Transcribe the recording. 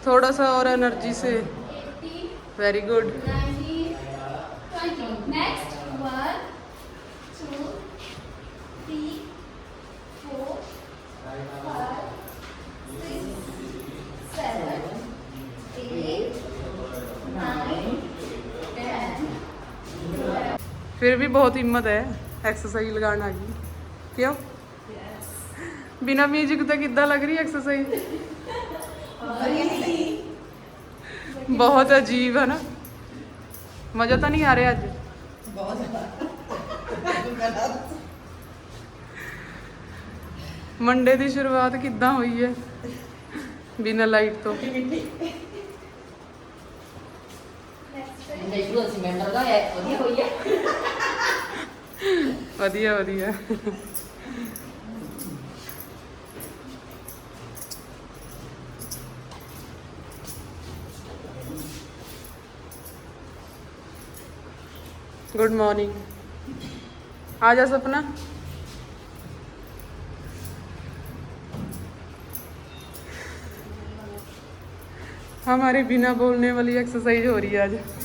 थोड़ा सा और एनर्जी से। Very good. नेक्स्ट 1 2 3 4 5 6 7 8 9 10। फिर भी बहुत हिम्मत है एक्सरसाइज लगाना की। क्यों बिना म्यूजिक तो किद्दां लग रही एक्सरसाइज? बहुत अजीब है ना। मजा तो नहीं आ रहा अज? मंडे की शुरुआत किद्दां हुई है बिना लाइट तो? वधिया वधिया। Good morning. आ जा सपना। हमारी बिना बोलने वाली एक्सरसाइज हो रही है आज।